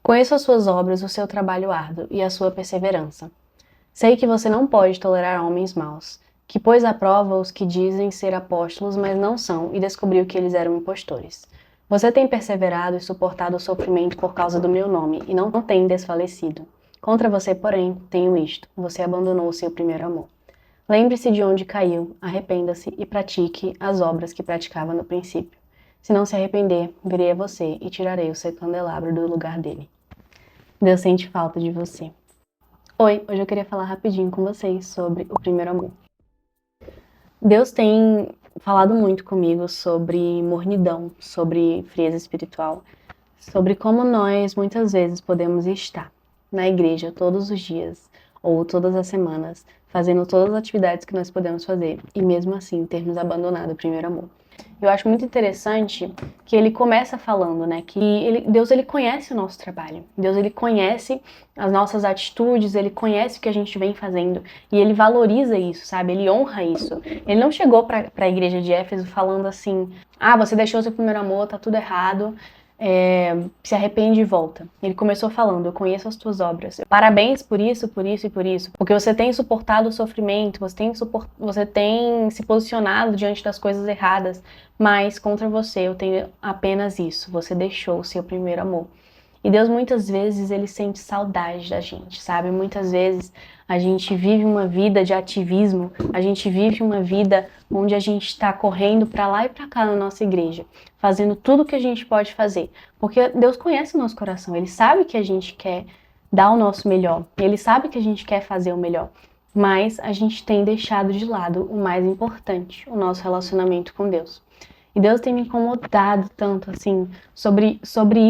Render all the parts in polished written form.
Conheço as suas obras, o seu trabalho árduo e a sua perseverança. Sei que você não pode tolerar homens maus, que pôs à prova os que dizem ser apóstolos, mas não são, e descobriu que eles eram impostores. Você tem perseverado e suportado o sofrimento por causa do meu nome, e não tem desfalecido. Contra você, porém, tenho isto: você abandonou o seu primeiro amor. Lembre-se de onde caiu, arrependa-se e pratique as obras que praticava no princípio. Se não se arrepender, virei a você e tirarei o seu candelabro do lugar dele. Deus sente falta de você. Oi, hoje eu queria falar rapidinho com vocês sobre o primeiro amor. Deus tem falado muito comigo sobre mornidão, sobre frieza espiritual, sobre como nós muitas vezes podemos estar na igreja todos os dias ou todas as semanas, fazendo todas as atividades que nós podemos fazer e mesmo assim termos abandonado o primeiro amor. Eu acho muito interessante que ele começa falando, né, que Deus ele conhece o nosso trabalho. Deus ele conhece as nossas atitudes, ele conhece o que a gente vem fazendo e ele valoriza isso, sabe? Ele honra isso. Ele não chegou para a igreja de Éfeso falando assim: "Ah, você deixou seu primeiro amor, tá tudo errado. Se arrepende e volta." Ele começou falando: "Eu conheço as tuas obras. Parabéns por isso, por isso e por isso. Porque você tem suportado o sofrimento, você tem se posicionado diante das coisas erradas, mas contra você eu tenho apenas isso: você deixou o seu primeiro amor." E Deus muitas vezes ele sente saudade da gente, sabe? Muitas vezes a gente vive uma vida de ativismo, a gente vive uma vida onde a gente está correndo para lá e para cá na nossa igreja, fazendo tudo o que a gente pode fazer. Porque Deus conhece o nosso coração, Ele sabe que a gente quer dar o nosso melhor, Ele sabe que a gente quer fazer o melhor, mas a gente tem deixado de lado o mais importante: o nosso relacionamento com Deus. E Deus tem me incomodado tanto, assim, sobre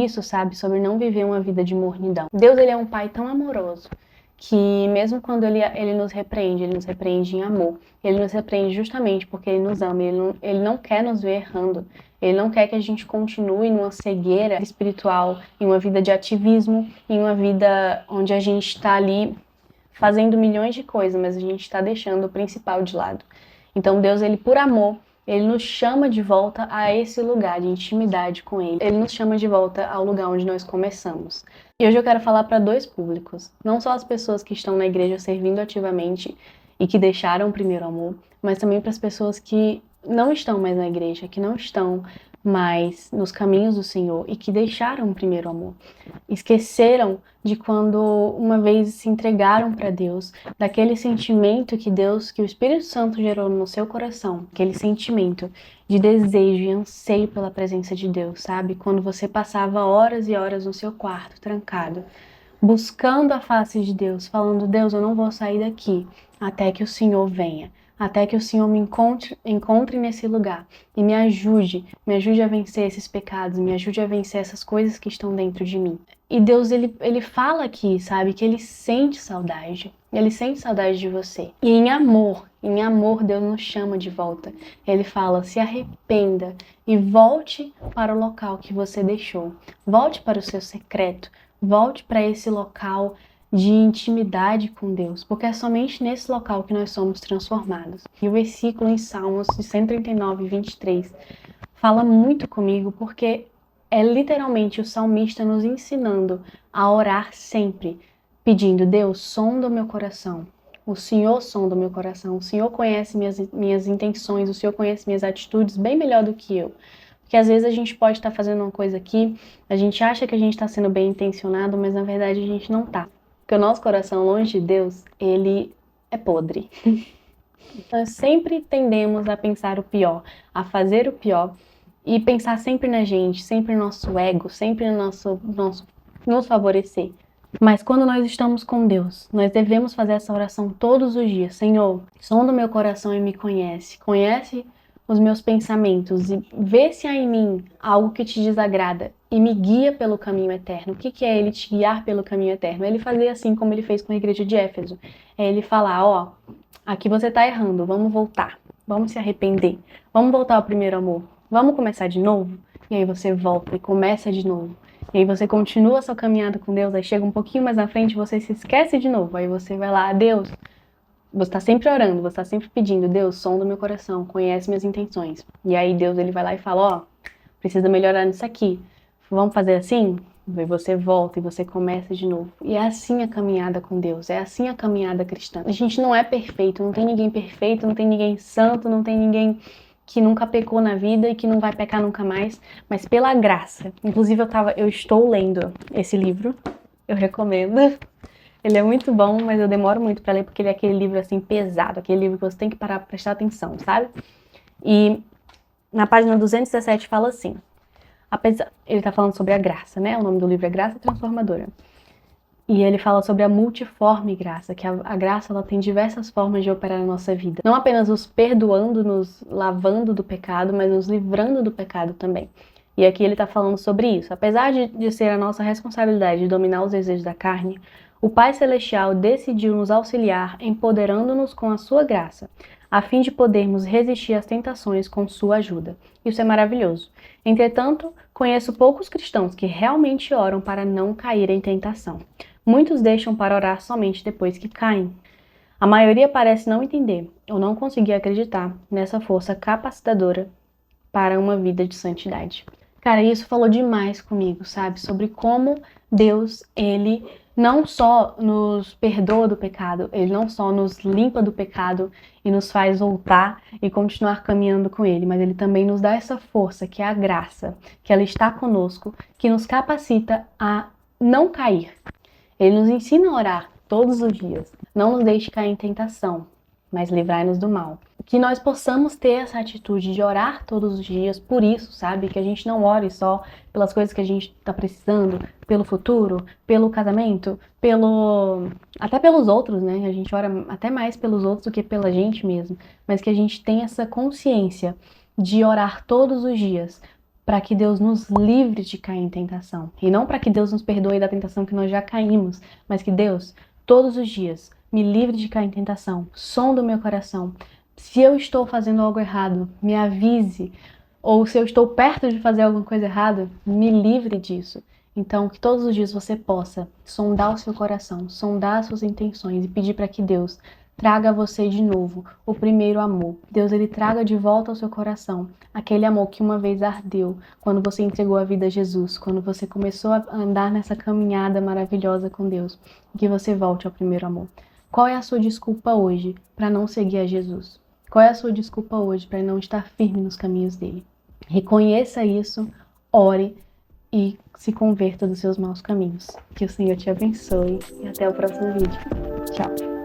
isso, sabe? Sobre não viver uma vida de mornidão. Deus, ele é um pai tão amoroso que mesmo quando ele nos repreende em amor. Ele nos repreende justamente porque ele nos ama. Ele não quer nos ver errando. Ele não quer que a gente continue numa cegueira espiritual, em uma vida de ativismo, em uma vida onde a gente está ali fazendo milhões de coisas, mas a gente está deixando o principal de lado. Então Deus, ele por amor, ele nos chama de volta a esse lugar de intimidade com ele. Ele nos chama de volta ao lugar onde nós começamos. E hoje eu quero falar para dois públicos. Não só as pessoas que estão na igreja servindo ativamente e que deixaram o primeiro amor, mas também para as pessoas que não estão mais na igreja, que não estão mais nos caminhos do Senhor e que deixaram o primeiro amor. Esqueceram de quando uma vez se entregaram para Deus, daquele sentimento que o Espírito Santo gerou no seu coração, aquele sentimento de desejo e anseio pela presença de Deus, sabe? Quando você passava horas e horas no seu quarto, trancado, buscando a face de Deus, falando: "Deus, eu não vou sair daqui até que o Senhor venha. Até que o Senhor me encontre nesse lugar e me ajude a vencer esses pecados, me ajude a vencer essas coisas que estão dentro de mim." E Deus, ele fala aqui, sabe, que ele sente saudade de você. E em amor, Deus nos chama de volta. Ele fala: "Se arrependa e volte para o local que você deixou. Volte para o seu secreto, volte para esse local de intimidade com Deus, porque é somente nesse local que nós somos transformados." E o versículo em Salmos 139, 23 fala muito comigo, porque é literalmente o salmista nos ensinando a orar sempre, pedindo: "Deus, sonda o meu coração. O Senhor sonda o meu coração. O Senhor conhece minhas intenções, o Senhor conhece minhas atitudes bem melhor do que eu." Porque às vezes a gente pode estar fazendo uma coisa aqui, a gente acha que a gente está sendo bem intencionado, mas na verdade a gente não está. Porque o nosso coração, longe de Deus, ele é podre. Nós sempre tendemos a pensar o pior, a fazer o pior e pensar sempre na gente, sempre no nosso ego, sempre no nosso nos favorecer. Mas quando nós estamos com Deus, nós devemos fazer essa oração todos os dias: "Senhor, sonda o meu coração e me conhece. Conhece os meus pensamentos e vê se há em mim algo que te desagrada e me guia pelo caminho eterno." O que é ele te guiar pelo caminho eterno? Ele fazer assim como ele fez com a igreja de Éfeso. É ele falar: "Ó, aqui você tá errando, vamos voltar, vamos se arrepender, vamos voltar ao primeiro amor, vamos começar de novo." E aí você volta e começa de novo. E aí você continua a sua caminhada com Deus, aí chega um pouquinho mais na frente e você se esquece de novo. Aí você vai lá: "Deus." Você está sempre orando, você está sempre pedindo: "Deus, sonda o meu coração, conhece minhas intenções." E aí Deus, ele vai lá e fala: "Ó, precisa melhorar nisso aqui. Vamos fazer assim?" E você volta e você começa de novo. E é assim a caminhada com Deus, é assim a caminhada cristã. A gente não é perfeito, não tem ninguém perfeito, não tem ninguém santo, não tem ninguém que nunca pecou na vida e que não vai pecar nunca mais, mas pela graça. Inclusive eu estou lendo esse livro, eu recomendo. Ele é muito bom, mas eu demoro muito para ler porque ele é aquele livro assim pesado, aquele livro que você tem que parar para prestar atenção, sabe? E na página 217 fala assim: ele tá falando sobre a graça, né? O nome do livro é Graça Transformadora. E ele fala sobre a multiforme graça, que a graça ela tem diversas formas de operar na nossa vida. Não apenas nos perdoando, nos lavando do pecado, mas nos livrando do pecado também. E aqui ele está falando sobre isso. Apesar de ser a nossa responsabilidade de dominar os desejos da carne, o Pai Celestial decidiu nos auxiliar, empoderando-nos com a sua graça, a fim de podermos resistir às tentações com sua ajuda. Isso é maravilhoso. Entretanto, conheço poucos cristãos que realmente oram para não cair em tentação. Muitos deixam para orar somente depois que caem. A maioria parece não entender ou não conseguir acreditar nessa força capacitadora para uma vida de santidade. Cara, isso falou demais comigo, sabe? Sobre como Deus, ele não só nos perdoa do pecado, ele não só nos limpa do pecado e nos faz voltar e continuar caminhando com ele, mas ele também nos dá essa força, que é a graça, que ela está conosco, que nos capacita a não cair. Ele nos ensina a orar todos os dias. Não nos deixe cair em tentação, mas livrai-nos do mal. Que nós possamos ter essa atitude de orar todos os dias por isso, sabe? Que a gente não ore só pelas coisas que a gente está precisando, pelo futuro, pelo casamento, até pelos outros, né? A gente ora até mais pelos outros do que pela gente mesmo. Mas que a gente tenha essa consciência de orar todos os dias, para que Deus nos livre de cair em tentação. E não para que Deus nos perdoe da tentação que nós já caímos, mas que Deus, todos os dias, me livre de cair em tentação. Sonda o meu coração. Se eu estou fazendo algo errado, me avise. Ou se eu estou perto de fazer alguma coisa errada, me livre disso. Então, que todos os dias você possa sondar o seu coração, sondar as suas intenções e pedir para que Deus traga a você de novo o primeiro amor. Deus, ele traga de volta ao seu coração aquele amor que uma vez ardeu quando você entregou a vida a Jesus, quando você começou a andar nessa caminhada maravilhosa com Deus, e que você volte ao primeiro amor. Qual é a sua desculpa hoje para não seguir a Jesus? Qual é a sua desculpa hoje para não estar firme nos caminhos dele? Reconheça isso, ore e se converta dos seus maus caminhos. Que o Senhor te abençoe e até o próximo vídeo. Tchau!